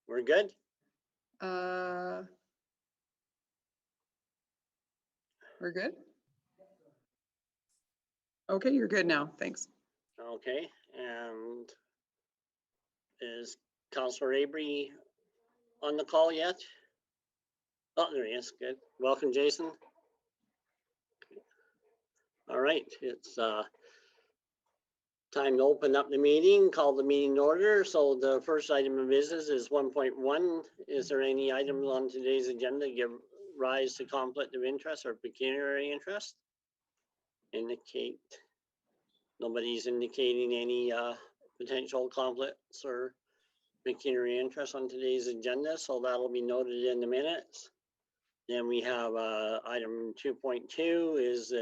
We're good? We're good? Okay, you're good now. Thanks. Okay, and is Councillor Avery on the call yet? Oh, there he is. Good. Welcome, Jason. All right, it's time to open up the meeting, call the meeting to order. So the first item of business is 1.1. Is there any items on today's agenda give rise to conflict of interest or pecuniary interest? Indicate. Nobody's indicating any potential conflicts or pecuniary interest on today's agenda, so that'll be noted in the minutes. Then we have item 2.2 is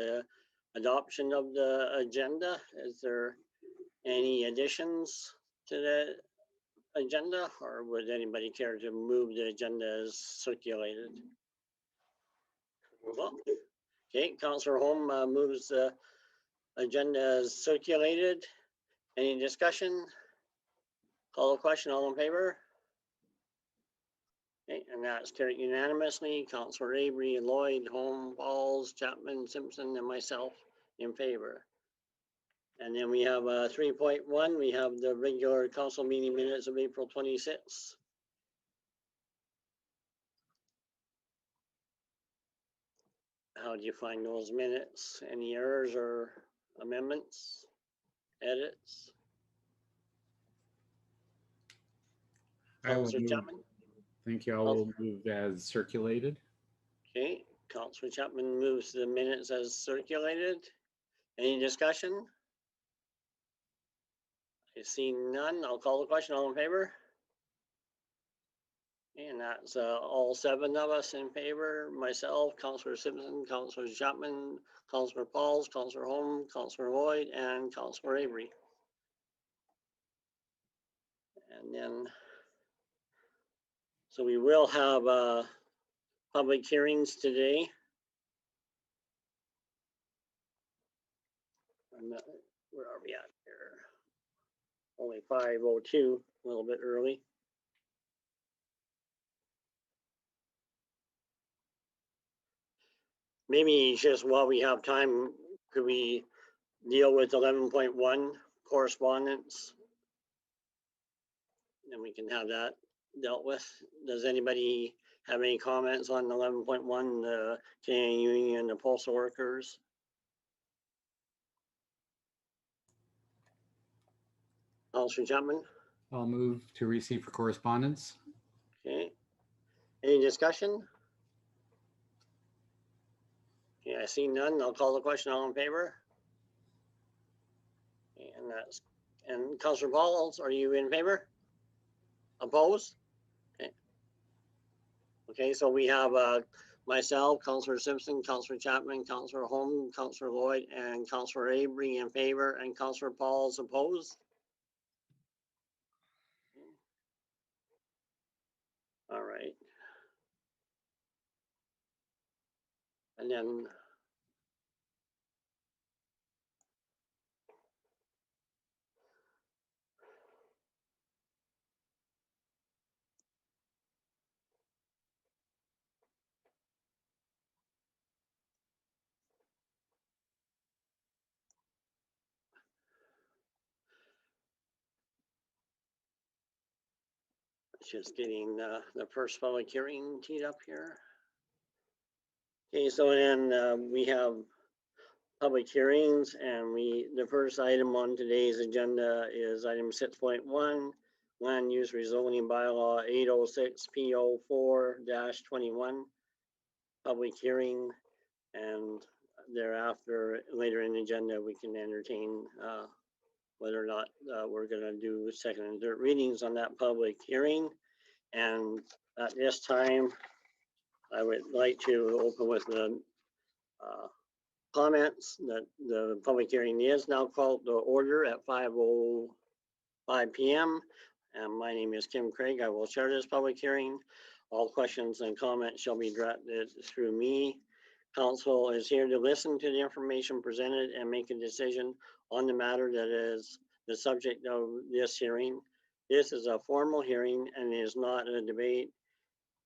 adoption of the agenda. Is there any additions to the agenda, or would anybody care to move the agenda as circulated? Well, okay, Councillor Holm moves the agenda as circulated. Any discussion? Call the question, all in favor? Okay, and that's carried unanimously. Councillor Avery, Lloyd, Holm, Pauls, Chapman, Simpson, and myself in favor. And then we have 3.1. We have the regular council meeting minutes of April 26th. How do you find those minutes? Any errors or amendments, edits? Councillor Chapman? Thank you. I will move as circulated. Okay, Councillor Chapman moves the minutes as circulated. Any discussion? I see none. I'll call the question. All in favor? And that's all 7 of us in favor. Myself, Councillor Simpson, Councillor Chapman, Councillor Pauls, Councillor Holm, Councillor Lloyd, and Councillor Avery. And then, so we will have public hearings today. Where are we at here? Only 5:02, a little bit early. Maybe just while we have time, could we deal with 11.1 correspondence? And we can have that dealt with. Does anybody have any comments on 11.1, the Canadian Union of Postal Workers? Councillor Chapman? I'll move to receive for correspondence. Okay. Any discussion? Okay, I see none. I'll call the question. All in favor? And Councillor Pauls, are you in favor? Opposed? Okay. Okay, so we have myself, Councillor Simpson, Councillor Chapman, Councillor Holm, Councillor Lloyd, and Councillor Avery in favor, and Councillor Pauls opposed. All right. And then just getting the first public hearing teed up here. Okay, so then we have public hearings, and the first item on today's agenda is item 6.1, land use rezoning bylaw 806 P04-21, public hearing, and thereafter later in the agenda we can entertain whether or not we're going to do second and third readings on that public hearing. And at this time, I would like to open with the comments that the public hearing is now called to order at 5:05 p.m. And my name is Kim Craig. I will chair this public hearing. All questions and comments shall be directed through me. Council is here to listen to the information presented and make a decision on the matter that is the subject of this hearing. This is a formal hearing and is not a debate.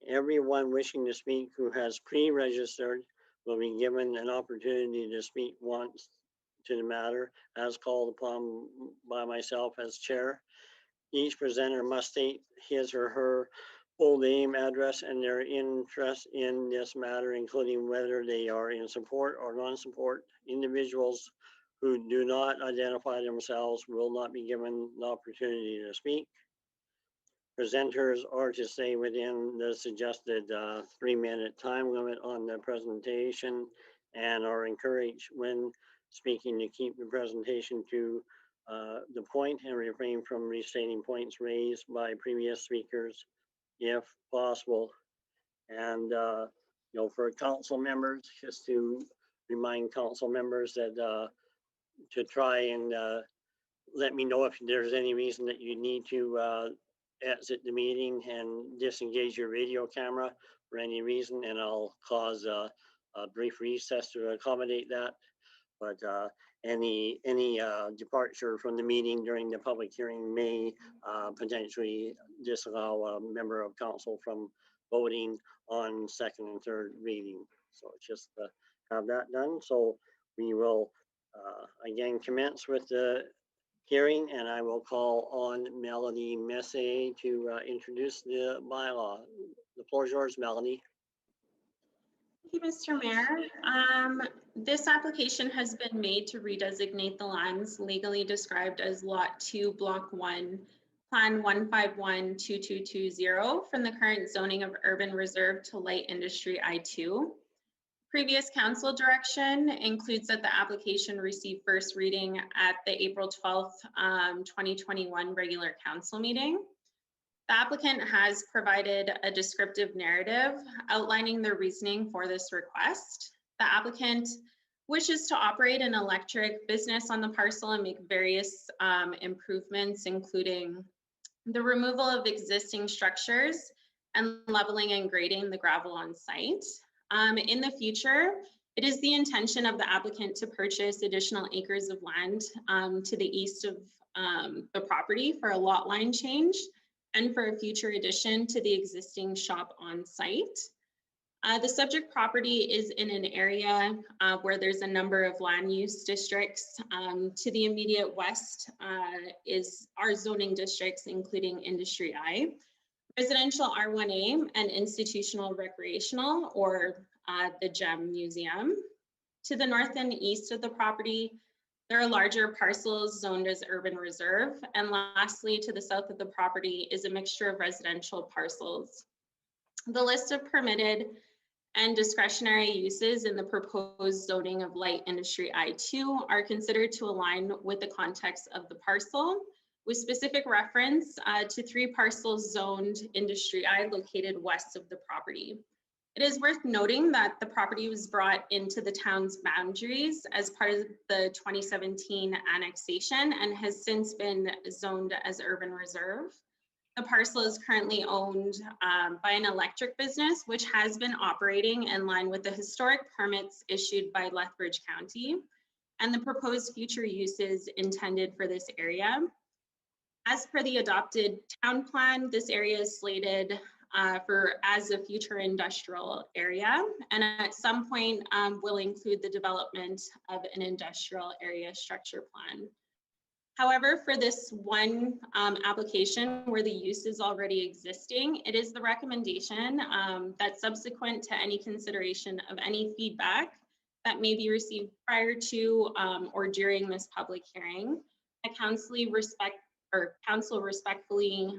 Everyone wishing to speak who has pre-registered will be given an opportunity to speak once to the matter as called upon by myself as chair. Each presenter must state his or her full name, address, and their interest in this matter, including whether they are in support or non-support. Individuals who do not identify themselves will not be given the opportunity to speak. Presenters are to stay within the suggested 3-minute time limit on the presentation and are encouraged when speaking to keep the presentation to the point and refrain from restating points raised by previous speakers if possible. And for council members, just to remind council members that to try and let me know if there's any reason that you need to exit the meeting and disengage your video camera for any reason, and I'll cause a brief recess to accommodate that. But any departure from the meeting during the public hearing may potentially disallow a member of council from voting on second and third reading. So just have that done. So we will again commence with the hearing, and I will call on Melanie Messe to introduce the bylaw. The floor is yours, Melanie. Thank you, Mr. Mayor. This application has been made to redesignate the lands legally described as Lot 2, Block 1, Plan 1512220 from the current zoning of urban reserve to light industry I2. Previous council direction includes that the application receive first reading at the April 12th, 2021 regular council meeting. The applicant has provided a descriptive narrative outlining the reasoning for this request. The applicant wishes to operate an electric business on the parcel and make various improvements, including the removal of existing structures and leveling and grading the gravel on site. In the future, it is the intention of the applicant to purchase additional acres of land to the east of the property for a lot line change and for a future addition to the existing shop on site. The subject property is in an area where there's a number of land use districts. To the immediate west is our zoning districts, including Industry I, residential R1A, and institutional recreational, or the GEM Museum. To the north and east of the property, there are larger parcels zoned as urban reserve. And lastly, to the south of the property is a mixture of residential parcels. The list of permitted and discretionary uses in the proposed zoning of light industry I2 are considered to align with the context of the parcel, with specific reference to 3 parcels zoned industry I located west of the property. It is worth noting that the property was brought into the town's boundaries as part of the 2017 annexation and has since been zoned as urban reserve. The parcel is currently owned by an electric business, which has been operating in line with the historic permits issued by Lethbridge County and the proposed future uses intended for this area. As per the adopted town plan, this area is slated as a future industrial area, and at some point will include the development of an industrial area structure plan. However, for this one application where the use is already existing, it is the recommendation that subsequent to any consideration of any feedback that may be received prior to or during this public hearing, council respectfully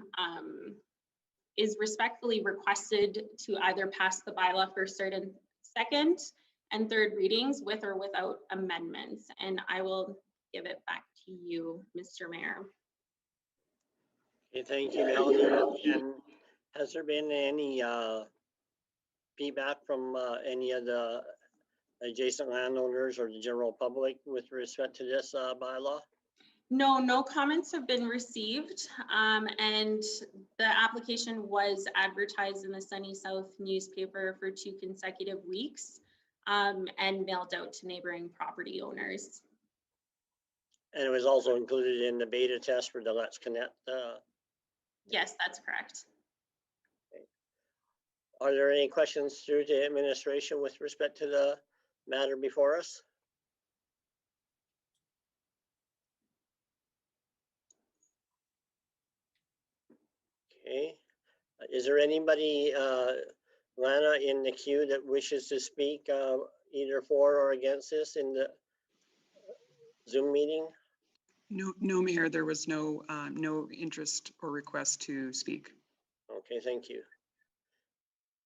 is respectfully requested to either pass the bylaw for certain second and third readings with or without amendments. And I will give it back to you, Mr. Mayor. Okay, thank you, Melanie. And has there been any feedback from any of the adjacent landowners or the general public with respect to this bylaw? No comments have been received, and the application was advertised in the Sunny South newspaper for 2 consecutive weeks and mailed out to neighboring property owners. And it was also included in the beta test for the Let's Connect Yes, that's correct. Are there any questions through to administration with respect to the matter before us? Okay, is there anybody, Lana, in the queue that wishes to speak either for or against this in the Zoom meeting? No, Mayor, there was no interest or request to speak. Okay, thank you.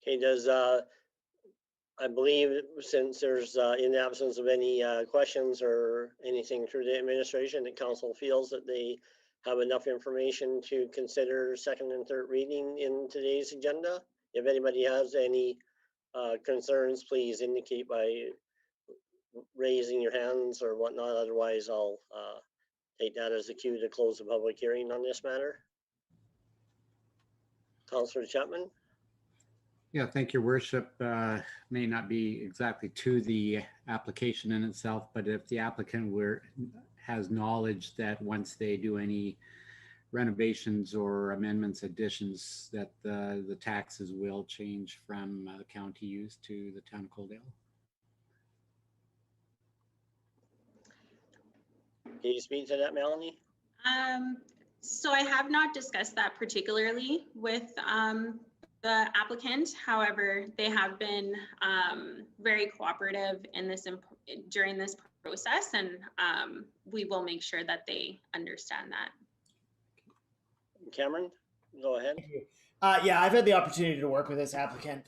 Okay, does, I believe since there's, in the absence of any questions or anything through the administration, the council feels that they have enough information to consider second and third reading in today's agenda. If anybody has any concerns, please indicate by raising your hands or whatnot. Otherwise, I'll take that as a cue to close the public hearing on this matter. Councillor Chapman? Yeah, thank your worship. May not be exactly to the application in itself, but if the applicant has knowledge that once they do any renovations or amendments, additions, that the taxes will change from the county use to the town of Coaldale. Can you speak to that, Melanie? So I have not discussed that particularly with the applicant. However, they have been very cooperative in this during this process, and we will make sure that they understand that. Cameron, go ahead. Thank you. Yeah, I've had the opportunity to work with this applicant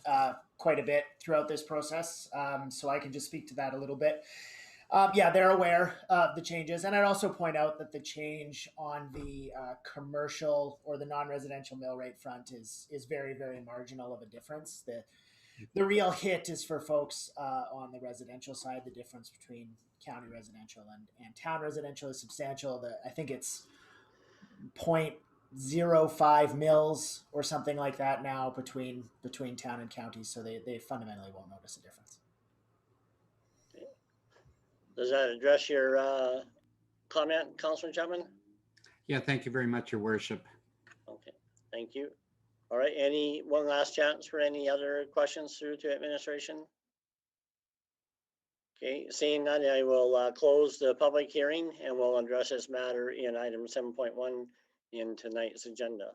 quite a bit throughout this process, so I can just speak to that a little bit. Yeah, they're aware of the changes, and I'd also point out that the change on the commercial or the non-residential mill rate front is very, very marginal of a difference. The real hit is for folks on the residential side. The difference between county residential and town residential is substantial. I think it's 0.05 mils or something like that now between town and county, so they fundamentally won't notice a difference. Does that address your comment, Councillor Chapman? Yeah, thank you very much, your worship. Okay, thank you. All right, one last chance for any other questions through to administration? Okay, seeing none, I will close the public hearing and we'll address this matter in item 7.1 in tonight's agenda.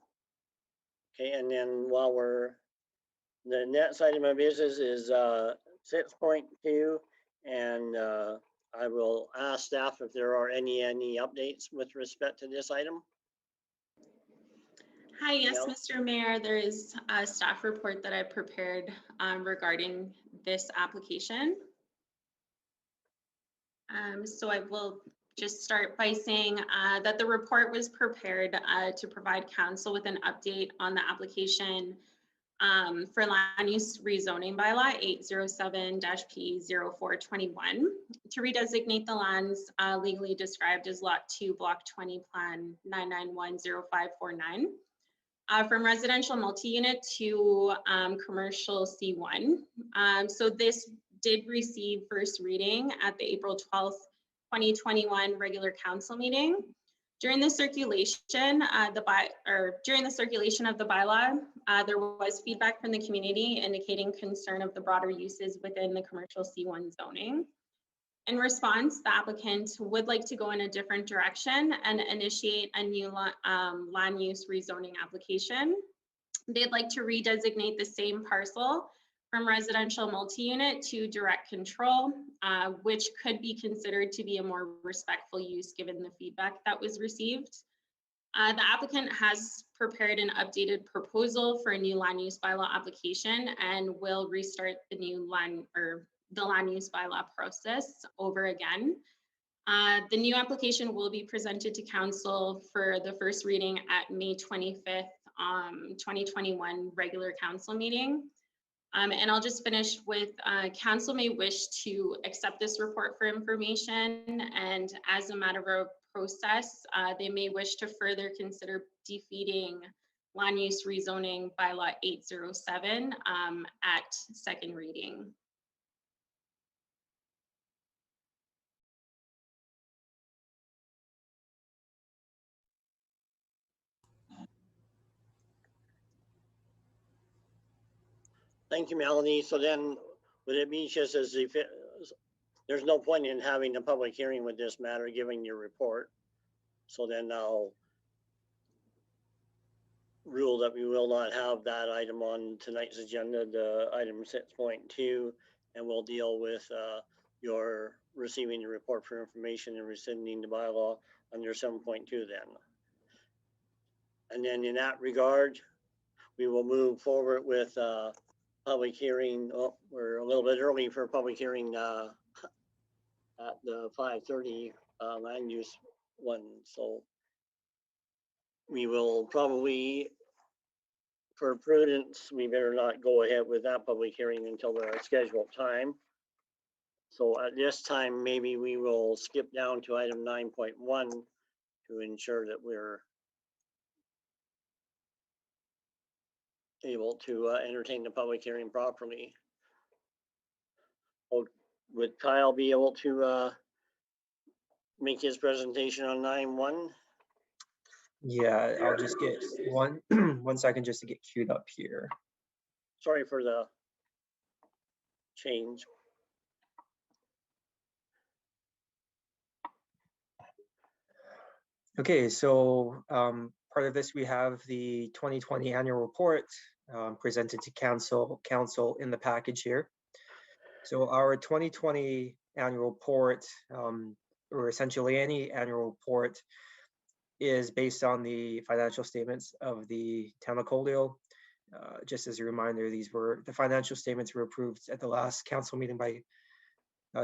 Okay, and then the next item of business is 6.2, and I will ask staff if there are any updates with respect to this item. Hi, yes, Mel? Mr. Mayor, there is a staff report that I prepared regarding this application. So I will just start by saying that the report was prepared to provide council with an update on the application for land use rezoning bylaw 807-P0421 to redesignate the lands legally described as Lot 2, Block 20, Plan 9910549 from residential multi-unit to commercial C1. So this did receive first reading at the April 12th, 2021 regular council meeting. During the circulation, of the bylaw, there was feedback from the community indicating concern of the broader uses within the commercial C1 zoning. In response, the applicant would like to go in a different direction and initiate a new land use rezoning application. They'd like to redesignate the same parcel from residential multi-unit to direct control, which could be considered to be a more respectful use given the feedback that was received. The applicant has prepared an updated proposal for a new land use bylaw application and will restart the new land use bylaw process over again. The new application will be presented to council for the first reading at May 25th, 2021 regular council meeting. And I'll just finish with council may wish to accept this report for information, and as a matter of process, they may wish to further consider defeating land use rezoning bylaw 807 at second reading. Thank you, Melanie. So then, would it be just as if there's no point in having a public hearing with this matter, giving your report? So then I'll rule that we will not have that item on tonight's agenda, the item 6.2, and we'll deal with your receiving the report for information and rescinding the bylaw under 7.2 then. And then in that regard, we will move forward with public hearing. Oh, we're a little bit early for public hearing at the 5:30 land use one. So we will probably, for prudence, we better not go ahead with that public hearing until the scheduled time. So at this time, maybe we will skip down to item 9.1 to ensure that we're able to entertain the public hearing properly. Would Kyle be able to make his presentation on 9.1? Yeah, I'll just get one 1 second just to get queued up here. Sorry for the change. Okay, so part of this, we have the 2020 annual report presented to council in the package here. So our 2020 annual report, or essentially any annual report, is based on the financial statements of the town of Coaldale. Just as a reminder, the financial statements were approved at the last council meeting by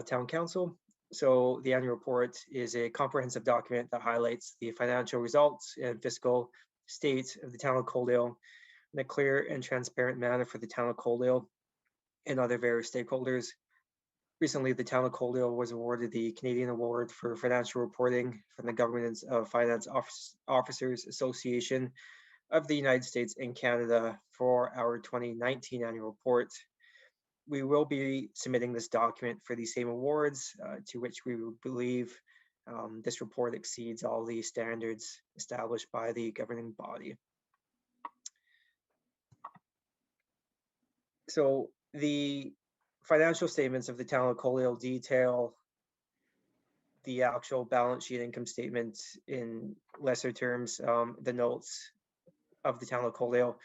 town council. So the annual report is a comprehensive document that highlights the financial results and fiscal state of the town of Coaldale in a clear and transparent manner for the town of Coaldale and other various stakeholders. Recently, the town of Coaldale was awarded the Canadian Award for Financial Reporting from the Government of Finance Officers Association of the United States and Canada for our 2019 annual report. We will be submitting this document for the same awards, to which we believe this report exceeds all the standards established by the governing body. So the financial statements of the town of Coaldale detail the actual balance sheet income statement in lesser terms, the notes of the town of Coaldale.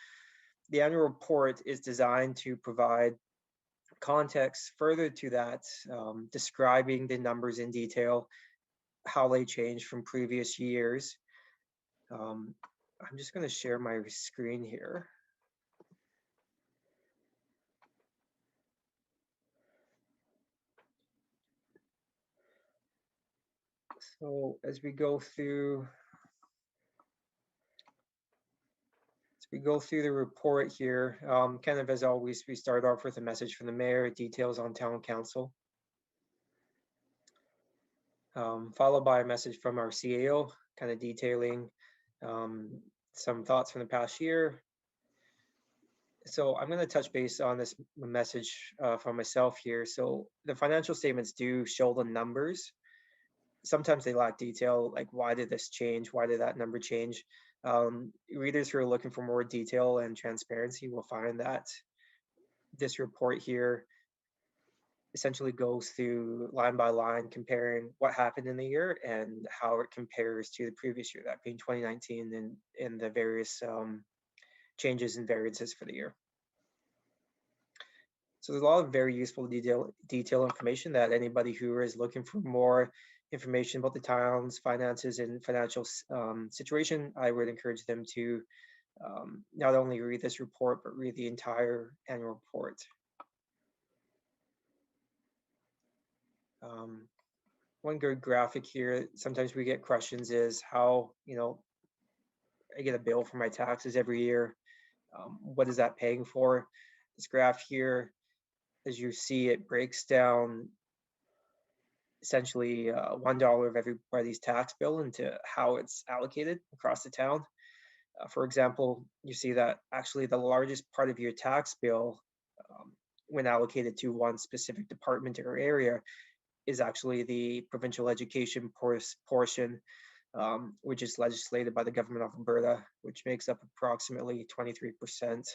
The annual report is designed to provide context further to that, describing the numbers in detail, how they change from previous years. I'm just going to share my screen here. So as we go through the report here, kind of as always, we start off with a message from the mayor, details on town council, followed by a message from our CAO, kind of detailing some thoughts from the past year. So I'm going to touch base on this message from myself here. So the financial statements do show the numbers. Sometimes they lack detail, like why did this change? Why did that number change? Readers who are looking for more detail and transparency will find that this report here essentially goes through line by line, comparing what happened in the year and how it compares to the previous year, that being 2019, and the various changes and variances for the year. So there's a lot of very useful detail information that anybody who is looking for more information about the town's finances and financial situation, I would encourage them to not only read this report, but read the entire annual report. One good graphic here, sometimes we get questions, is how, I get a bill for my taxes every year. What is that paying for? This graph here, as you see, it breaks down essentially $1 of everybody's tax bill into how it's allocated across the town. For example, you see that actually the largest part of your tax bill, when allocated to one specific department or area, is actually the provincial education portion, which is legislated by the government of Alberta, which makes up approximately 23%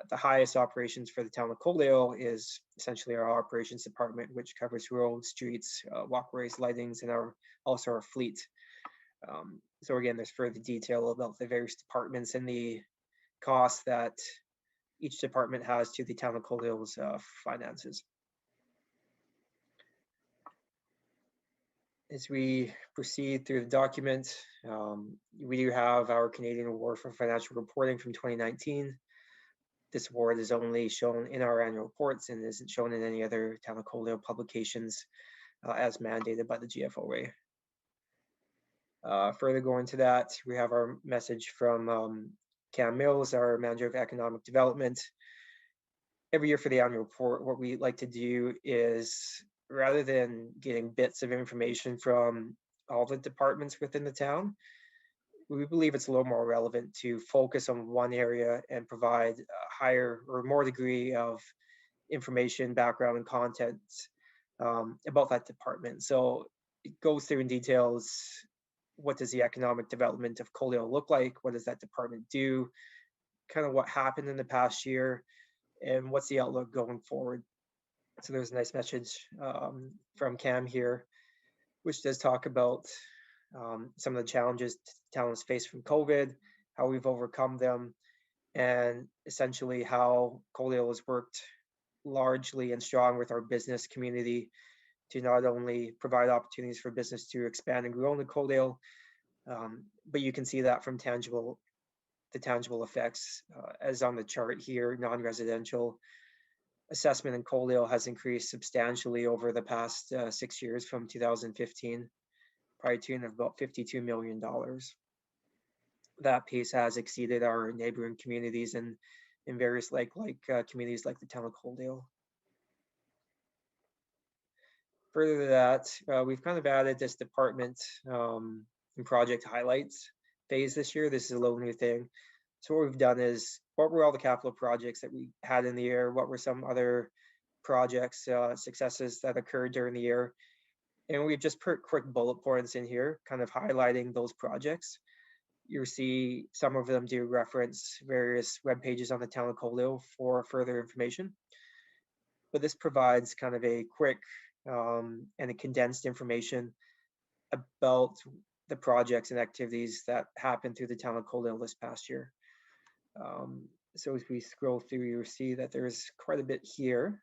The highest operations for the town of Coaldale is essentially our operations department, which covers roads, streets, walkways, lightings, and also our fleet. So again, there's further detail about the various departments and the costs that each department has to the town of Coaldale's finances. As we proceed through the document, we do have our Canadian Award for Financial Reporting from 2019. This award is only shown in our annual reports and isn't shown in any other town of Coaldale publications as mandated by the GFOA. Further going to that, we have our message from Cam Mills, our Manager of Economic Development. Every year for the annual report, what we like to do is, rather than getting bits of information from all the departments within the town, we believe it's a little more relevant to focus on one area and provide a higher or more degree of information, background, and content about that department. So it goes through in details, what does the economic development of Coaldale look like? What does that department do? Kind of what happened in the past year, and what's the outlook going forward? So there's a nice message from Cam here, which does talk about some of the challenges towns face from COVID, how we've overcome them, and essentially how Coaldale has worked largely and strong with our business community to not only provide opportunities for business to expand and grow in the Coaldale, but you can see that from the tangible effects, as on the chart here. Non-residential assessment in Coaldale has increased substantially over the past 6 years from 2015, probably to about $52 million. That pace has exceeded our neighboring communities and in various communities like the town of Coaldale. Further to that, we've kind of added this department in project highlights phase this year. This is a little new thing. So what we've done is, what were all the capital projects that we had in the year? What were some other projects, successes that occurred during the year? And we've just put quick bullet points in here, kind of highlighting those projects. You see some of them do reference various web pages on the town of Coaldale for further information. But this provides kind of a quick and a condensed information about the projects and activities that happened through the town of Coaldale this past year. So as we scroll through, you'll see that there's quite a bit here.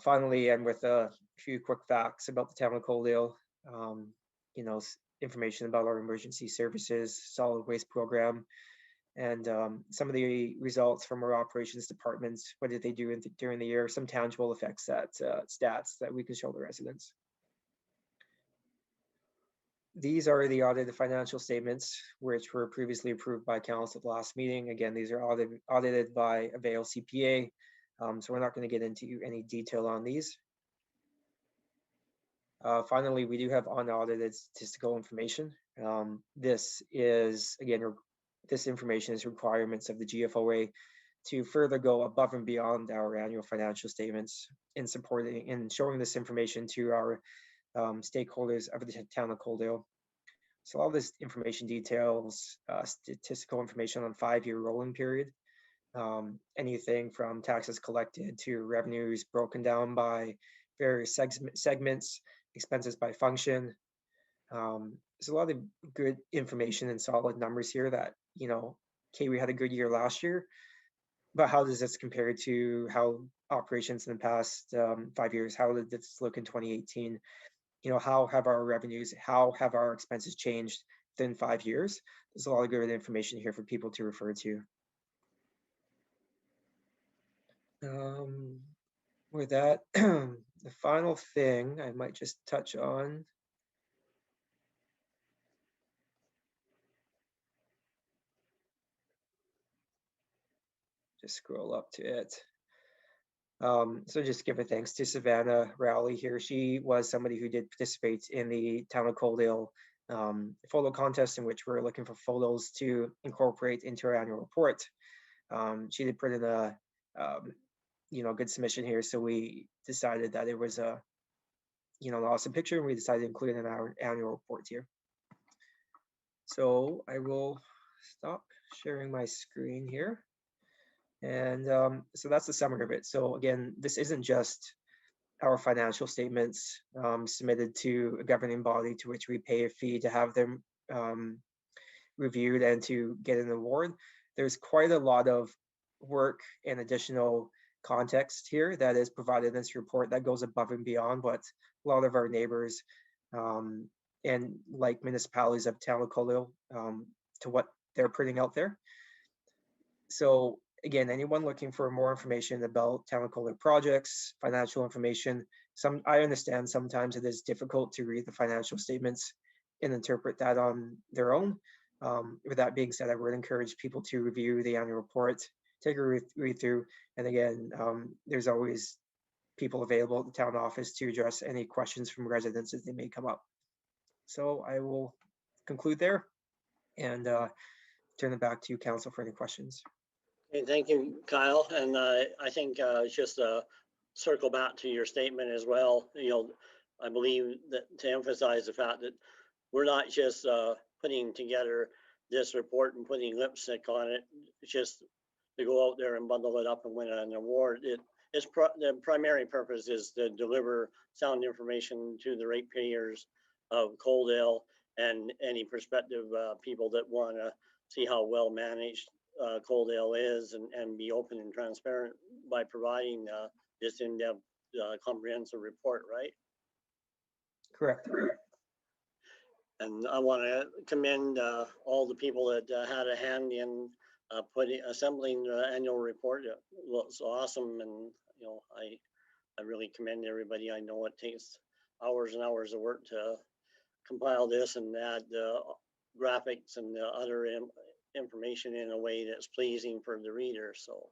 Finally, and with a few quick facts about the town of Coaldale, information about our emergency services, solid waste program, and some of the results from our operations departments. What did they do during the year? Some tangible effects, stats that we can show the residents. These are the audited financial statements, which were previously approved by council at the last meeting. Again, these are audited by Avail CPA, so we're not going to get into any detail on these. Finally, we do have unaudited statistical information. This is, again, this information is requirements of the GFOA to further go above and beyond our annual financial statements in supporting and showing this information to our stakeholders of the town of Coaldale. So all this information details statistical information on 5-year rolling period, anything from taxes collected to revenues broken down by various segments, expenses by function. There's a lot of good information and solid numbers here that, okay, we had a good year last year, but how does this compare to how operations in the past 5 years, how did this look in 2018? How have our revenues, how have our expenses changed within 5 years? There's a lot of good information here for people to refer to. With that, the final thing I might just touch on. Just scroll up to it. So just give a thanks to Savannah Rowley here. She was somebody who did participate in the town of Coaldale photo contest, in which we're looking for photos to incorporate into our annual report. She did put in a good submission here, so we decided that it was a an awesome picture, and we decided to include it in our annual report here. So I will stop sharing my screen here. And so that's the summary of it. So again, this isn't just our financial statements submitted to a governing body to which we pay a fee to have them reviewed and to get an award. There's quite a lot of work and additional context here that is provided in this report that goes above and beyond what a lot of our neighbors and like municipalities of town of Coaldale to what they're putting out there. So again, anyone looking for more information about town of Coaldale projects, financial information, I understand sometimes it is difficult to read the financial statements and interpret that on their own. With that being said, I would encourage people to review the annual report, take a read through, and again, there's always people available at the town office to address any questions from residents as they may come up. So I will conclude there and turn it back to you, council, for any questions. Okay, thank you, Kyle. And I think just circle back to your statement as well. I believe that to emphasize the fact that we're not just putting together this report and putting lipstick on it, just to go out there and bundle it up and win an award. The primary purpose is to deliver sound information to the ratepayers of Coaldale and any prospective people that want to see how well managed Coaldale is and be open and transparent by providing this in-depth comprehensive report, right? Correct. And I want to commend all the people that had a hand in assembling the annual report. It looks awesome, and I really commend everybody. I know it takes hours and hours of work to compile this and add the graphics and the other information in a way that's pleasing for the reader. So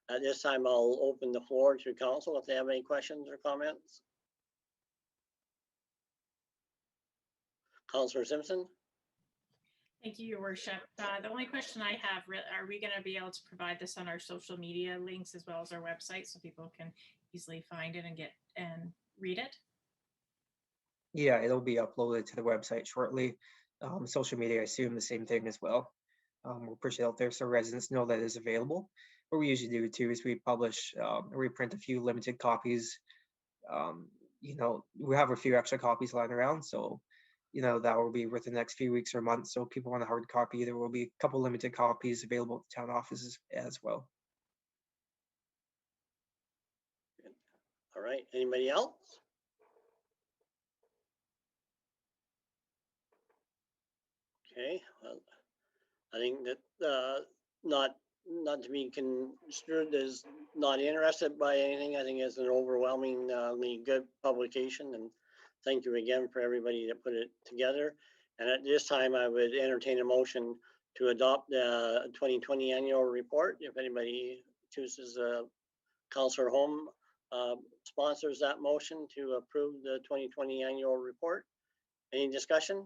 at this time, I'll open the floor to council if they have any questions or comments. Councillor Simpson. Thank you, Your Worship. The only question I have, are we going to be able to provide this on our social media links as well as our website so people can easily find it and read it? Yeah, it'll be uploaded to the website shortly. Social media, I assume the same thing as well. We'll push it out there so residents know that it is available. What we usually do too is we publish, we print a few limited copies. We have a few extra copies lying around, so that will be within the next few weeks or months. So if people want a hard copy, there will be a couple limited copies available at the town offices as well. All right, anybody else? Okay, well, I think that not to be construed as not interested by anything. I think it's an overwhelmingly good publication, and thank you again for everybody that put it together. And at this time, I would entertain a motion to adopt the 2020 annual report. If anybody chooses, Councillor Holm sponsors that motion to approve the 2020 annual report. Any discussion?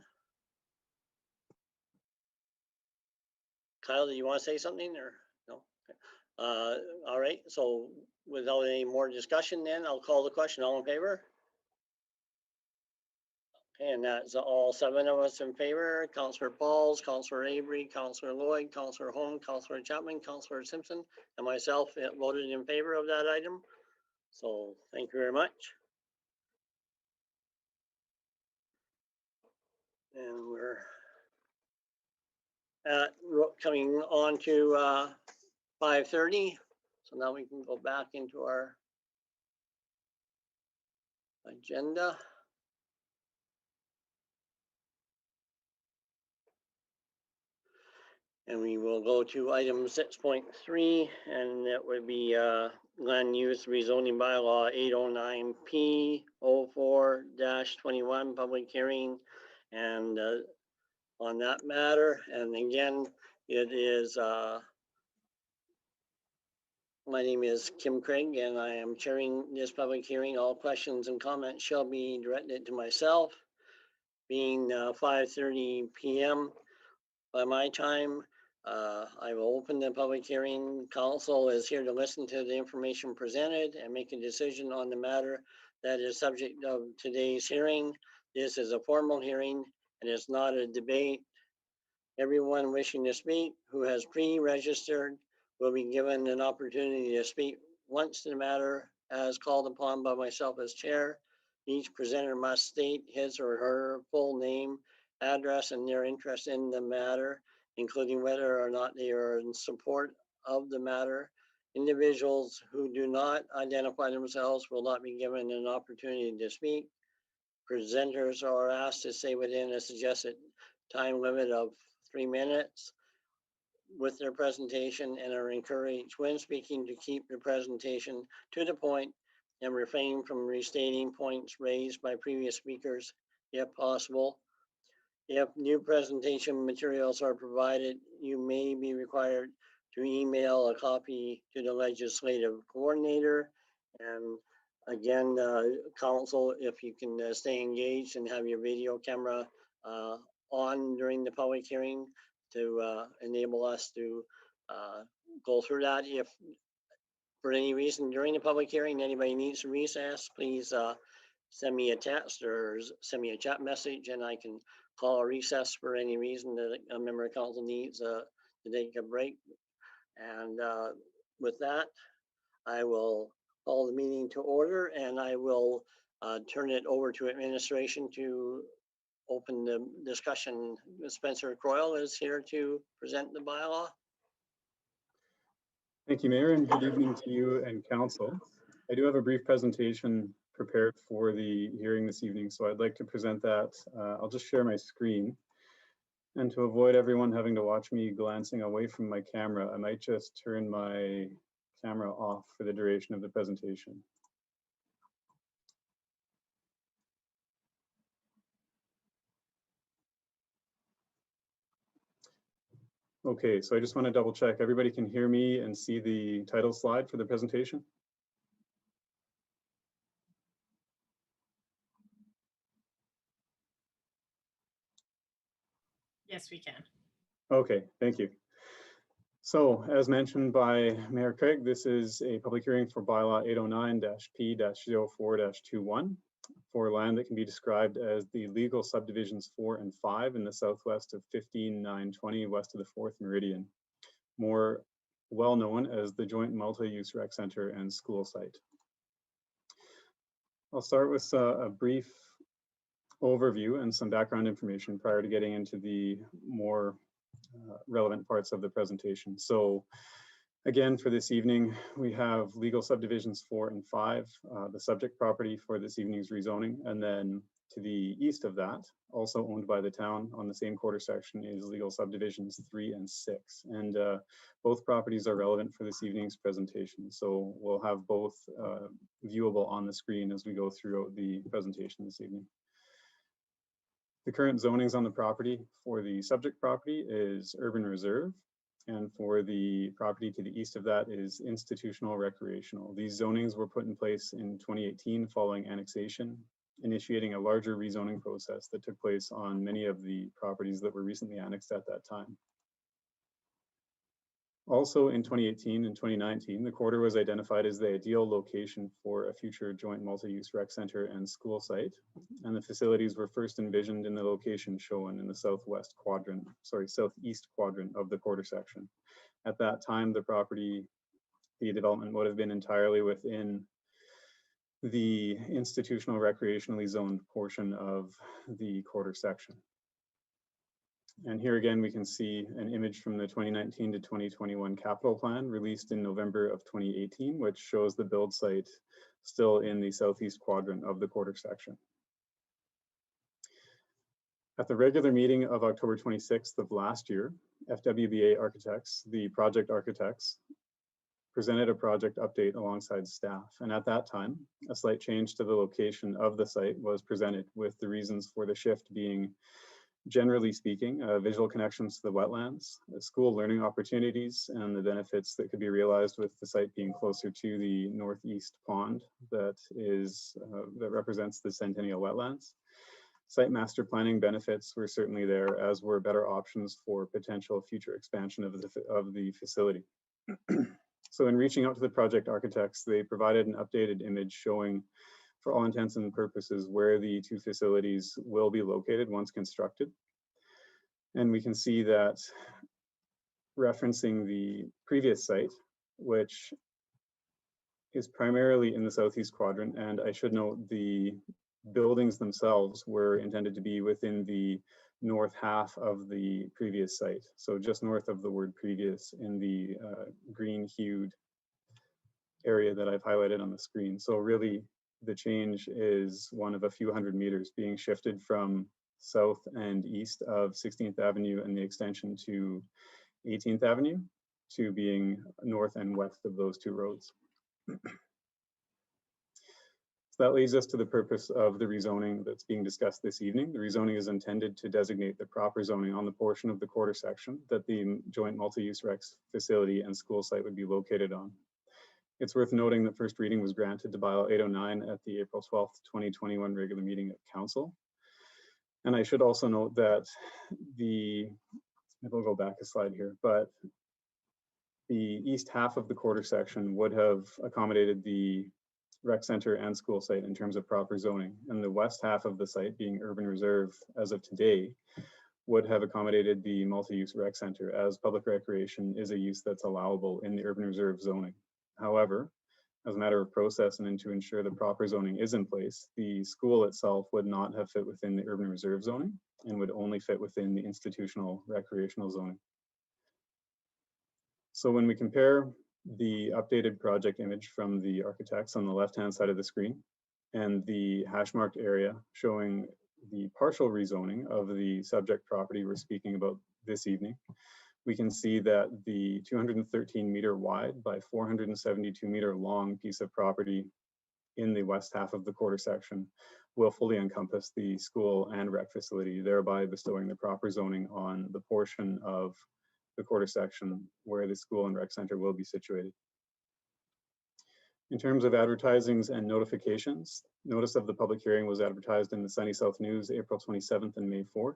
Kyle, do you want to say something or no? Okay. All right, so without any more discussion then, I'll call the question. All in favor? And that's all 7 of us in favor. Councillor Pauls, Councillor Avery, Councillor Lloyd, Councillor Holm, Councillor Chapman, Councillor Simpson, and myself voted in favor of that item. So thank you very much. And we're coming on to 5:30. So now we can go back into our agenda. And we will go to item 6.3, and that would be land use rezoning bylaw 809P04-21 public hearing. And on that matter, and again, it is, my name is Kim Craig, and I am chairing this public hearing. All questions and comments shall be directed to myself. Being 5:30 p.m. by my time, I will open the public hearing. Council is here to listen to the information presented and make a decision on the matter that is subject of today's hearing. This is a formal hearing and it's not a debate. Everyone wishing to speak who has pre-registered will be given an opportunity to speak once in the matter as called upon by myself as chair. Each presenter must state his or her full name, address, and their interest in the matter, including whether or not they are in support of the matter. Individuals who do not identify themselves will not be given an opportunity to speak. Presenters are asked to stay within a suggested time limit of 3 minutes with their presentation and are encouraged when speaking to keep the presentation to the point and refrain from restating points raised by previous speakers if possible. If new presentation materials are provided, you may be required to email a copy to the legislative coordinator. And again, council, if you can stay engaged and have your video camera on during the public hearing to enable us to go through that. If for any reason during the public hearing anybody needs to recess, please send me a text or send me a chat message, and I can call a recess for any reason that a member of council needs to take a break. And with that, I will call the meeting to order, and I will turn it over to administration to open the discussion. Spencer Croyle is here to present the bylaw. Thank you, Mayor, and good evening to you and council. I do have a brief presentation prepared for the hearing this evening, so I'd like to present that. I'll just share my screen. And to avoid everyone having to watch me glancing away from my camera, I might just turn my camera off for the duration of the presentation. Okay, so I just want to double check. Everybody can hear me and see the title slide for the presentation? Yes, we can. Okay, thank you. So as mentioned by Mayor Craig, this is a public hearing for bylaw 809-P-04-21 for land that can be described as the legal subdivisions 4 and 5 in the southwest of 15920 west of the 4th Meridian, more well known as the joint multi-use rec center and school site. I'll start with a brief overview and some background information prior to getting into the more relevant parts of the presentation. So again, for this evening, we have legal subdivisions 4 and 5, the subject property for this evening's rezoning. And then to the east of that, also owned by the town on the same quarter section, is legal subdivisions 3 and 6. And both properties are relevant for this evening's presentation. So we'll have both viewable on the screen as we go through the presentation this evening. The current zonings on the property for the subject property is urban reserve, and for the property to the east of that is institutional recreational. These zonings were put in place in 2018 following annexation, initiating a larger rezoning process that took place on many of the properties that were recently annexed at that time. Also in 2018 and 2019, the quarter was identified as the ideal location for a future joint multi-use rec center and school site. And the facilities were first envisioned in the location shown in the southeast quadrant of the quarter section. At that time, the development would have been entirely within the institutional recreationally zoned portion of the quarter section. And here again, we can see an image from the 2019 to 2021 capital plan released in November of 2018, which shows the build site still in the southeast quadrant of the quarter section. At the regular meeting of October 26th of last year, FWBA architects, the project architects, presented a project update alongside staff. And at that time, a slight change to the location of the site was presented, with the reasons for the shift being, generally speaking, visual connections to the wetlands, school learning opportunities, and the benefits that could be realized with the site being closer to the northeast pond that represents the Centennial Wetlands. Site master planning benefits were certainly there, as were better options for potential future expansion of the facility. So in reaching out to the project architects, they provided an updated image showing, for all intents and purposes, where the two facilities will be located once constructed. And we can see that referencing the previous site, which is primarily in the southeast quadrant. And I should note the buildings themselves were intended to be within the north half of the previous site. So just north of the word previous in the green hued area that I've highlighted on the screen. So really the change is one of a few hundred meters being shifted from south and east of 16th Avenue and the extension to 18th Avenue to being north and west of those two roads. So that leads us to the purpose of the rezoning that's being discussed this evening. The rezoning is intended to designate the proper zoning on the portion of the quarter section that the joint multi-use rec facility and school site would be located on. It's worth noting that first reading was granted to Bylaw 809 at the April 12th, 2021 regular meeting of Council. And I should also note that we'll go back a slide here, but the east half of the quarter section would have accommodated the rec center and school site in terms of proper zoning. And the west half of the site, being urban reserve as of today, would have accommodated the multi-use rec center, as public recreation is a use that's allowable in the urban reserve zoning. However, as a matter of process and to ensure the proper zoning is in place, the school itself would not have fit within the urban reserve zoning and would only fit within the institutional recreational zoning. So when we compare the updated project image from the architects on the left-hand side of the screen and the hash marked area showing the partial rezoning of the subject property we're speaking about this evening, we can see that the 213 meter wide by 472 meter long piece of property in the west half of the quarter section will fully encompass the school and rec facility, thereby bestowing the proper zoning on the portion of the quarter section where the school and rec center will be situated. In terms of advertisings and notifications, notice of the public hearing was advertised in the Sunny South News April 27th and May 4th.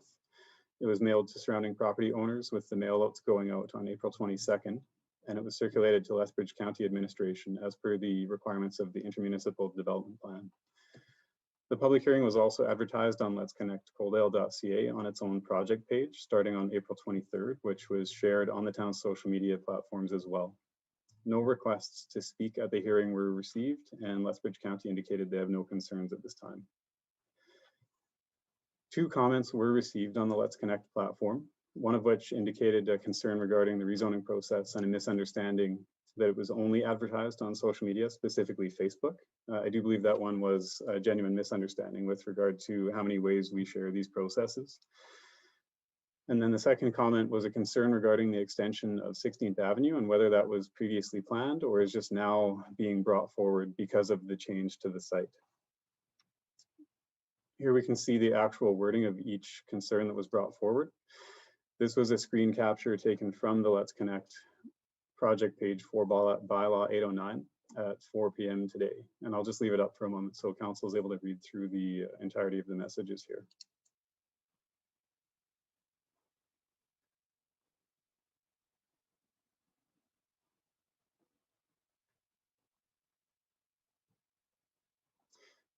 It was mailed to surrounding property owners with the mailouts going out on April 22nd, and it was circulated to Lethbridge County Administration as per the requirements of the Intermunicipal Development Plan. The public hearing was also advertised on Let's Connect Coaldale.ca on its own project page starting on April 23rd, which was shared on the town's social media platforms as well. No requests to speak at the hearing were received, and Lethbridge County indicated they have no concerns at this time. 2 comments were received on the Let's Connect platform, one of which indicated a concern regarding the rezoning process and a misunderstanding that it was only advertised on social media, specifically Facebook. I do believe that one was a genuine misunderstanding with regard to how many ways we share these processes. And then the second comment was a concern regarding the extension of 16th Avenue and whether that was previously planned or is just now being brought forward because of the change to the site. Here we can see the actual wording of each concern that was brought forward. This was a screen capture taken from the Let's Connect project page for Bylaw 809 at 4 p.m. today. And I'll just leave it up for a moment so council is able to read through the entirety of the messages here.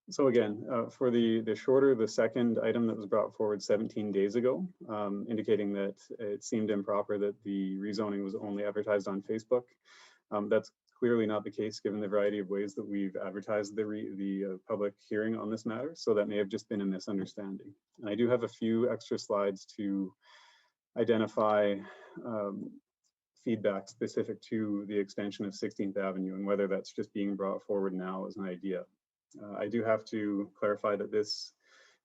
So again, for the shorter, the second item that was brought forward 17 days ago, indicating that it seemed improper that the rezoning was only advertised on Facebook. That's clearly not the case given the variety of ways that we've advertised the public hearing on this matter. So that may have just been a misunderstanding. And I do have a few extra slides to identify feedback specific to the extension of 16th Avenue and whether that's just being brought forward now as an idea. I do have to clarify that this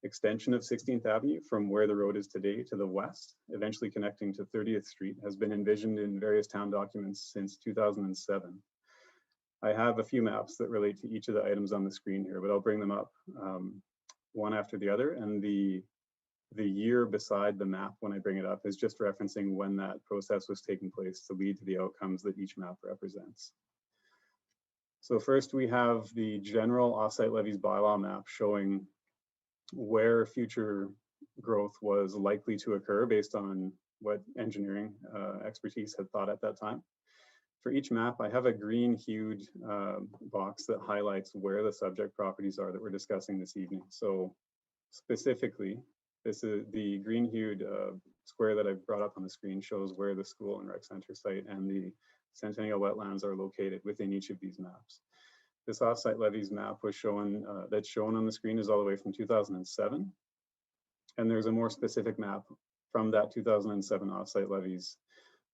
extension of 16th Avenue from where the road is today to the west, eventually connecting to 30th Street, has been envisioned in various town documents since 2007. I have a few maps that relate to each of the items on the screen here, but I'll bring them up one after the other. And the year beside the map when I bring it up is just referencing when that process was taking place to lead to the outcomes that each map represents. So first we have the general offsite levies bylaw map showing where future growth was likely to occur based on what engineering expertise had thought at that time. For each map, I have a green hued box that highlights where the subject properties are that we're discussing this evening. So specifically, this is the green hued square that I've brought up on the screen shows where the school and rec center site and the Centennial wetlands are located within each of these maps. This offsite levies map was shown, that's shown on the screen is all the way from 2007. And there's a more specific map from that 2007 offsite levies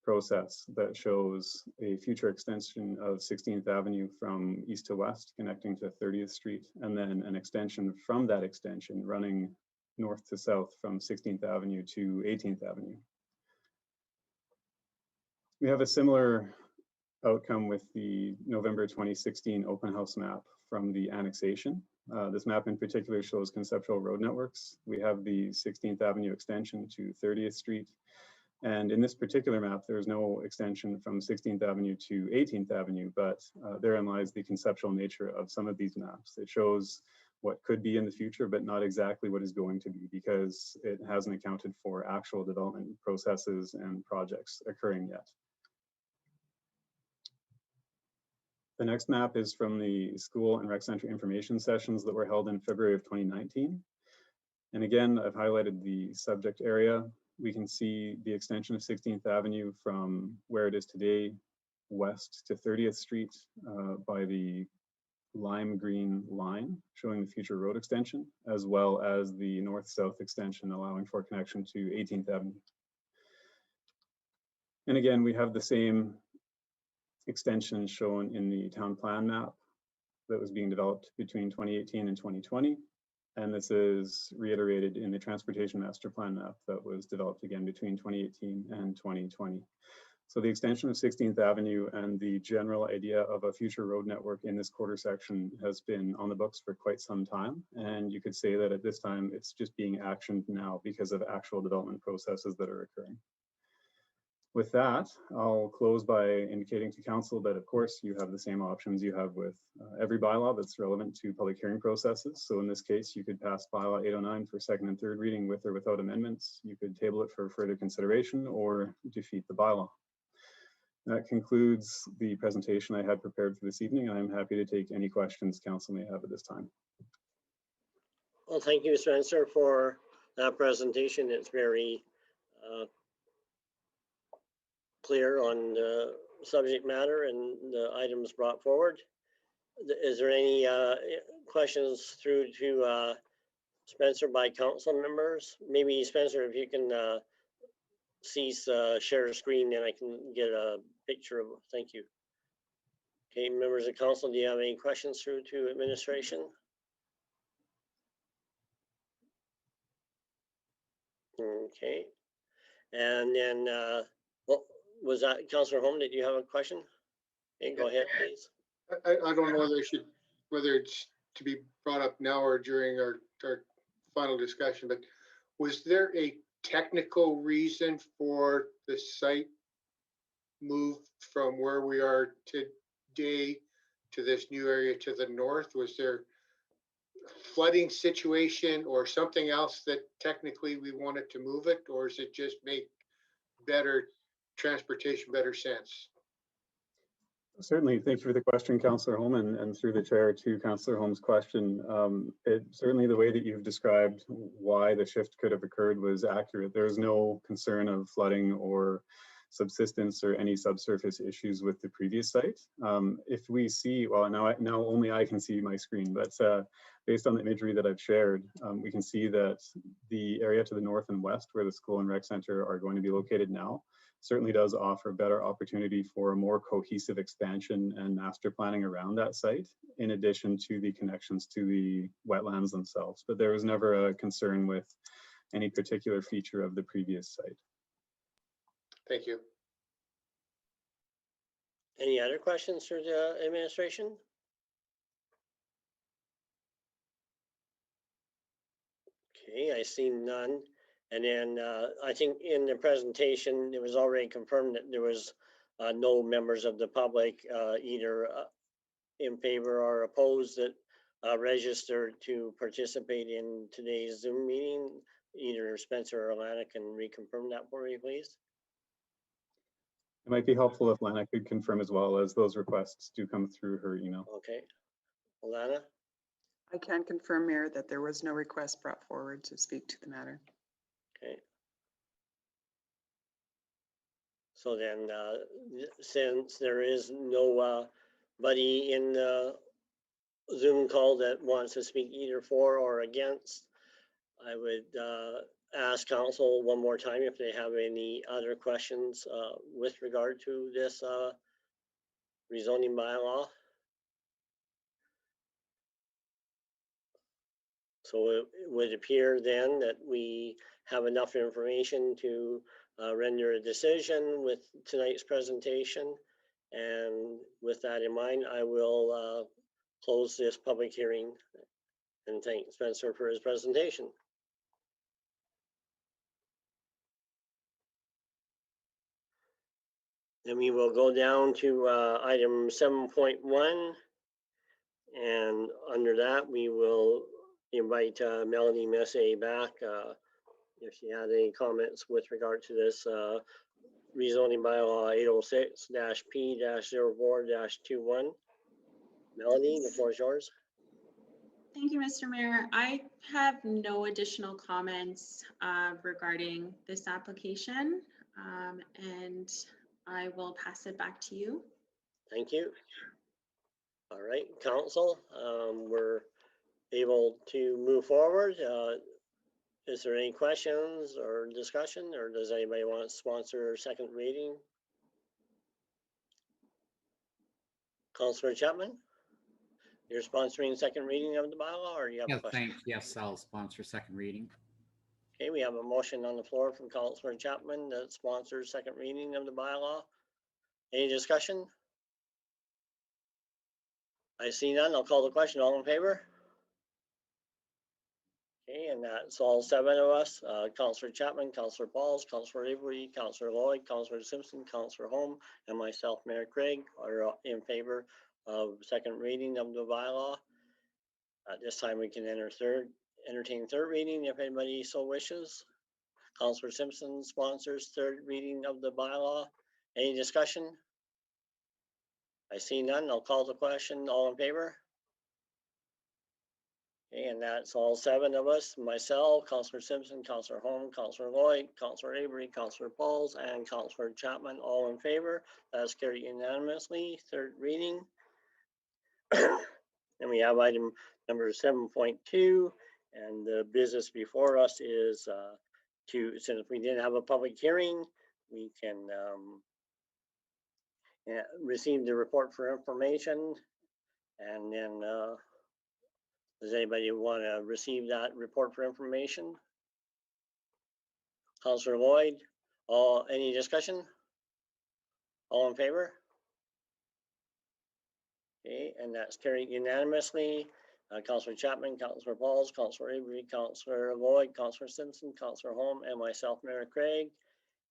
process that shows a future extension of 16th Avenue from east to west connecting to 30th Street, and then an extension from that extension running north to south from 16th Avenue to 18th Avenue. We have a similar outcome with the November 2016 open house map from the annexation. This map in particular shows conceptual road networks. We have the 16th Avenue extension to 30th Street. And in this particular map, there's no extension from 16th Avenue to 18th Avenue, but therein lies the conceptual nature of some of these maps. It shows what could be in the future, but not exactly what is going to be, because it hasn't accounted for actual development processes and projects occurring yet. The next map is from the school and rec center information sessions that were held in February of 2019. And again, I've highlighted the subject area. We can see the extension of 16th Avenue from where it is today, west to 30th Street by the lime green line, showing the future road extension, as well as the north-south extension, allowing for connection to 18th Avenue. And again, we have the same extension shown in the town plan map that was being developed between 2018 and 2020. And this is reiterated in the transportation master plan map that was developed again between 2018 and 2020. So the extension of 16th Avenue and the general idea of a future road network in this quarter section has been on the books for quite some time. And you could say that at this time, it's just being actioned now because of actual development processes that are occurring. With that, I'll close by indicating to council that, of course, you have the same options you have with every bylaw that's relevant to public hearing processes. So in this case, you could pass bylaw 809 for second and third reading with or without amendments. You could table it for further consideration or defeat the bylaw. That concludes the presentation I had prepared for this evening, and I'm happy to take any questions council may have at this time. Well, thank you, Spencer, for that presentation. It's very clear on the subject matter and the items brought forward. Is there any questions through to Spencer by council members? Maybe Spencer, if you can cease share screen, then I can get a picture of, thank you. Okay, members of council, do you have any questions through to administration? Okay, and then well, was that Councillor Holm? Did you have a question? Okay, go ahead, please. I don't know whether it's to be brought up now or during our final discussion, but was there a technical reason for the site move from where we are today to this new area to the north? Was there a flooding situation or something else that technically we wanted to move it, or is it just make better transportation better sense? Certainly, thank you for the question, Councillor Holm, and through the chair to Councillor Holm's question. Certainly the way that you've described why the shift could have occurred was accurate. There is no concern of flooding or subsidence or any subsurface issues with the previous site. If we see, well, now only I can see my screen, but based on the imagery that I've shared, we can see that the area to the north and west where the school and rec center are going to be located now certainly does offer better opportunity for a more cohesive expansion and master planning around that site, in addition to the connections to the wetlands themselves. But there was never a concern with any particular feature of the previous site. Thank you. Any other questions for the administration? Okay, I see none. And then I think in the presentation, it was already confirmed that there was no members of the public either in favor or opposed that registered to participate in today's Zoom meeting. Either Spencer or Alana can reconfirm that for me, please. It might be helpful if Lana could confirm as well, as those requests do come through her email. Okay, Alana? I can confirm, Mayor, that there was no request brought forward to speak to the matter. Okay. So then, since there is nobody in the Zoom call that wants to speak either for or against, I would ask council one more time if they have any other questions with regard to this rezoning bylaw. So it would appear then that we have enough information to render a decision with tonight's presentation. And with that in mind, I will close this public hearing and thank Spencer for his presentation. Then we will go down to item 7.1. And under that, we will invite Melanie Messier back if she had any comments with regard to this rezoning bylaw 806-P-04-21. Melanie, the floor is yours. Thank you, Mr. Mayor. I have no additional comments regarding this application, and I will pass it back to you. Thank you. All right, council, we're able to move forward. Is there any questions or discussion, or does anybody want to sponsor second reading? Councillor Chapman, you're sponsoring second reading of the bylaw, or you have a Yeah, question? thanks. Yes, I'll sponsor second reading. Okay, we have a motion on the floor from Councillor Chapman that sponsors second reading of the bylaw. Any discussion? I see none. I'll call the question. All in favor? Okay, and that's all 7 of us. Councillor Chapman, Councillor Pauls, Councillor Avery, Councillor Lloyd, Councillor Simpson, Councillor Holm, and myself, Mayor Craig, are in favor of second reading of the bylaw. At this time, we can entertain third reading if anybody so wishes. Councillor Simpson sponsors third reading of the bylaw. Any discussion? I see none. I'll call the question. All in favor? Okay, and that's all 7 of us, myself, Councillor Simpson, Councillor Holm, Councillor Lloyd, Councillor Avery, Councillor Pauls, and Councillor Chapman, all in favor. That's carried unanimously. Third reading. And we have item number 7.2, and the business before us is since we didn't have a public hearing, we can receive the report for information, and then does anybody want to receive that report for information? Councillor Lloyd, any discussion? All in favor? Okay, and that's carried unanimously. Councillor Chapman, Councillor Pauls, Councillor Avery, Councillor Lloyd, Councillor Simpson, Councillor Holm, and myself, Mayor Craig.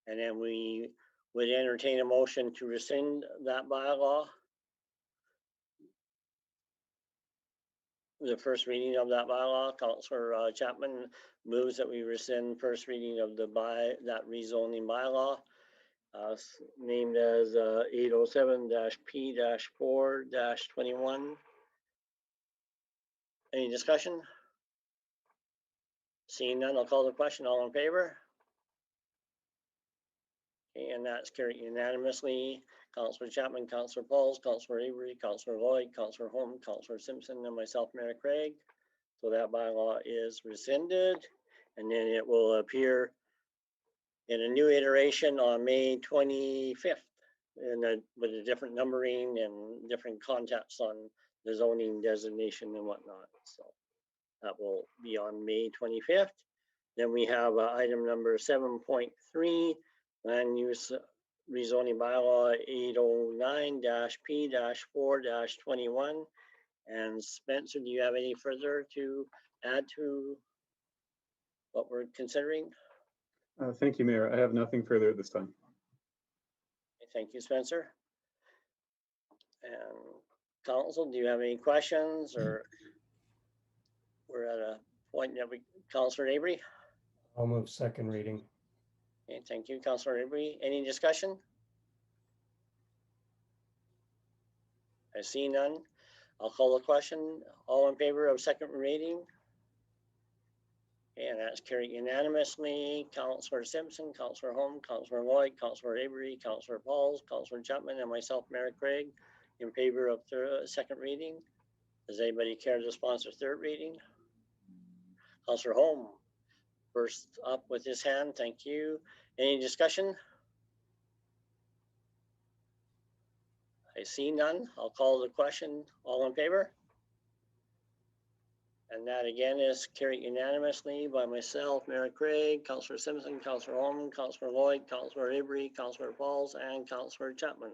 And then we would entertain a motion to rescind that bylaw. The first reading of that bylaw. Councillor Chapman moves that we rescind first reading of that rezoning bylaw, named as 807-P-4-21. Any discussion? Seeing none, I'll call the question. All in favor? Okay, and that's carried unanimously. Councillor Chapman, Councillor Pauls, Councillor Avery, Councillor Lloyd, Councillor Holm, Councillor Simpson, and myself, Mayor Craig. So that bylaw is rescinded, and then it will appear in a new iteration on May 25th, with a different numbering and different context on the zoning designation and whatnot. So that will be on May 25th. Then we have item number 7.3, land use rezoning bylaw 809-P-4-21. And Spencer, do you have any further to add to what we're considering? Thank you, Mayor. I have nothing further at this time. Thank you, Spencer. And council, do you have any questions, or we're at a point that Councillor Avery? I'll move second reading. Okay, thank you, Councillor Avery. Any discussion? I see none. I'll call the question. All in favor of second reading? And that's carried unanimously. Councillor Simpson, Councillor Holm, Councillor Lloyd, Councillor Avery, Councillor Pauls, Councillor Chapman, and myself, Mayor Craig, in favor of second reading. Does anybody care to sponsor third reading? Councillor Holm, first up with his hand. Thank you. Any discussion? I see none. I'll call the question. All in favor? And that again is carried unanimously by myself, Mayor Craig, Councillor Simpson, Councillor Holm, Councillor Lloyd, Councillor Avery, Councillor Pauls, and Councillor Chapman.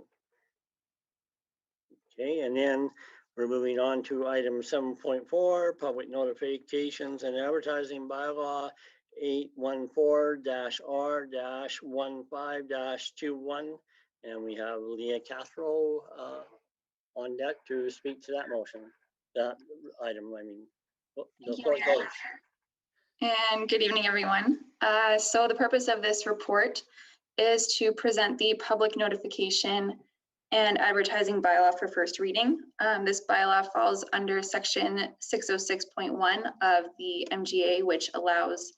Okay, and then we're moving on to item 7.4, public notifications and advertising bylaw 814-R-15-21. And we have Leah Cathro on deck to speak to that motion, that item, I mean. Thank you, Mayor. And good evening, everyone. So the purpose of this report is to present the public notification and advertising bylaw for first reading. This bylaw falls under section 606.1 of the MGA, which allows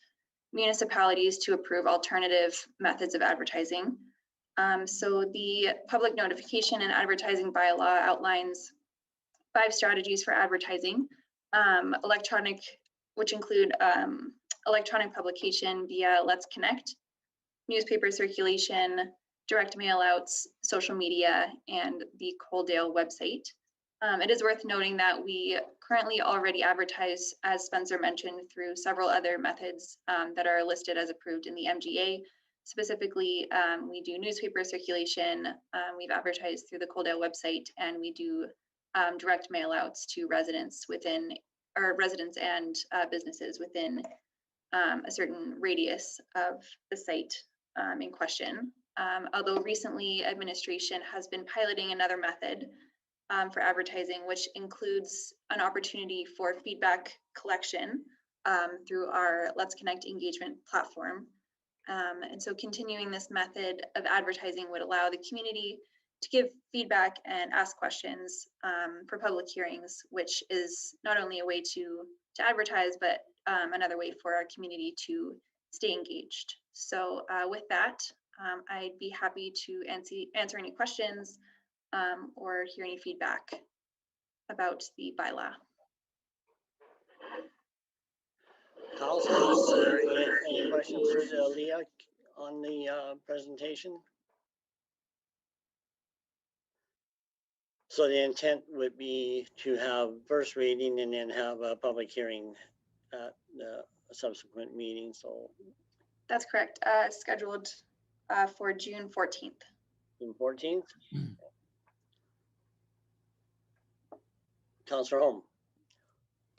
municipalities to approve alternative methods of advertising. So the public notification and advertising bylaw outlines 5 strategies for advertising. Electronic, which include electronic publication via Let's Connect, newspaper circulation, direct mail outs, social media, and the Coaldale website. It is worth noting that we currently already advertise, as Spencer mentioned, through several other methods that are listed as approved in the MGA. Specifically, we do newspaper circulation, we've advertised through the Coaldale website, and we do direct mail outs to residents within, or residents and businesses within a certain radius of the site in question. Although recently administration has been piloting another method for advertising, which includes an opportunity for feedback collection through our Let's Connect engagement platform. And so continuing this method of advertising would allow the community to give feedback and ask questions for public hearings, which is not only a way to advertise, but another way for our community to stay engaged. So with that, I'd be happy to answer any questions or hear any feedback about the bylaw. Councilors, any questions for Leah on the presentation? So the intent would be to have first reading and then have a public hearing at the subsequent meeting. So that's correct. Scheduled for June 14th. June 14th. Councillor Holm.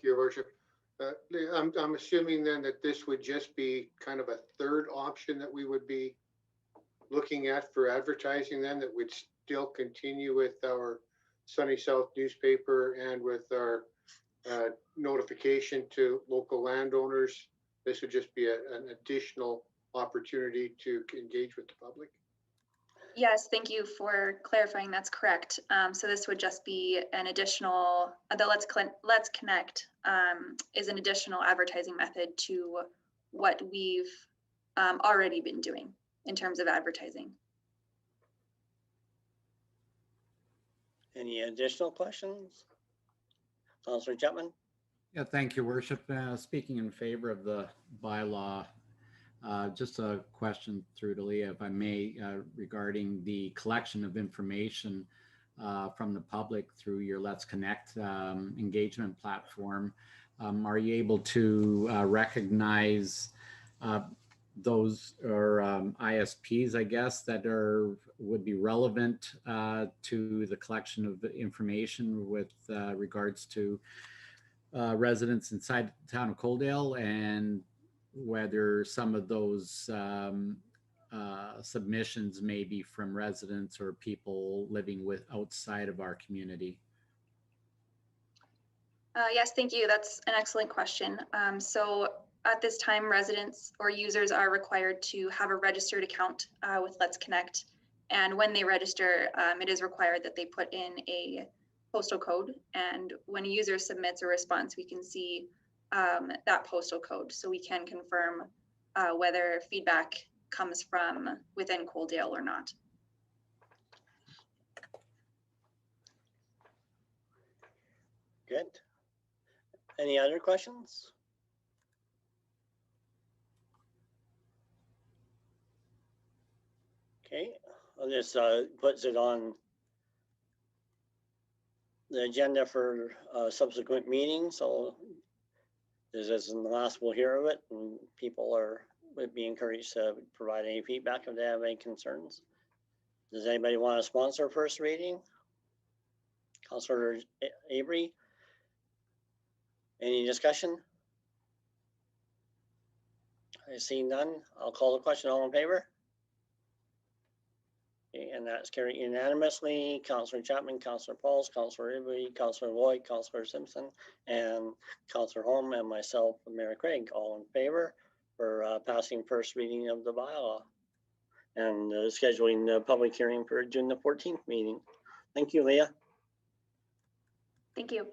Your worship. I'm assuming then that this would just be kind of a third option that we would be looking at for advertising then, that would still continue with our Sunny South newspaper and with our notification to local landowners. This would just be an additional opportunity to engage with the public. Yes, thank you for clarifying. That's correct. So this would just be an additional, the Let's Connect is an additional advertising method to what we've already been doing in terms of advertising. Any additional questions? Councillor Chapman. Yeah, thank you, Worship. Speaking in favor of the bylaw, just a question through to Leah, if I may, regarding the collection of information from the public through your Let's Connect engagement platform. Are you able to recognize those or ISPs, I guess, that would be relevant to the collection of information with regards to residents inside the town of Coaldale, and whether some of those submissions may be from residents or people living outside of our community? Yes, thank you. That's an excellent question. So at this time, residents or users are required to have a registered account with Let's Connect. And when they register, it is required that they put in a postal code. And when a user submits a response, we can see that postal code, so we can confirm whether feedback comes from within Coaldale or not. Good. Any other questions? Okay, well, this puts it on the agenda for subsequent meetings, so this isn't the last we'll hear of it, and people would be encouraged to provide any feedback if they have any concerns. Does anybody want to sponsor first reading? Councillor Avery? Any discussion? I see none. I'll call the question. All in favor? Okay, and that's carried unanimously. Councillor Chapman, Councillor Pauls, Councillor Avery, Councillor Lloyd, Councillor Simpson, and Councillor Holm, and myself, Mayor Craig, all in favor for passing first reading of the bylaw and scheduling the public hearing for June the 14th meeting. Thank you, Leah. Thank you.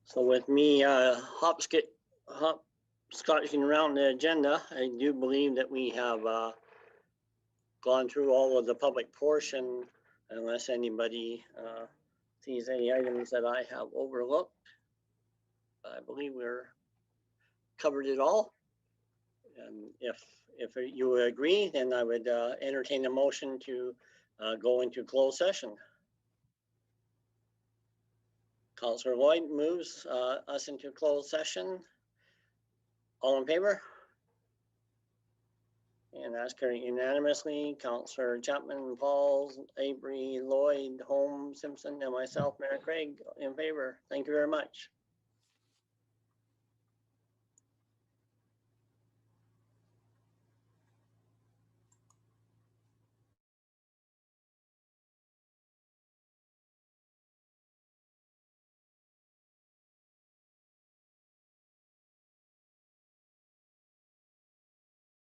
So with me hopscotching around the agenda, I do believe that we have gone through all of the public portion, unless anybody sees any items that I have overlooked. I believe we're covered it all. And if you agree, then I would entertain a motion to go into closed session. Councillor Lloyd moves us into closed session. All in favor? And that's carried unanimously. Councillor Chapman, Pauls, Avery, Lloyd, Holmes, Simpson, and myself, Mayor Craig, in favor. Thank you very much.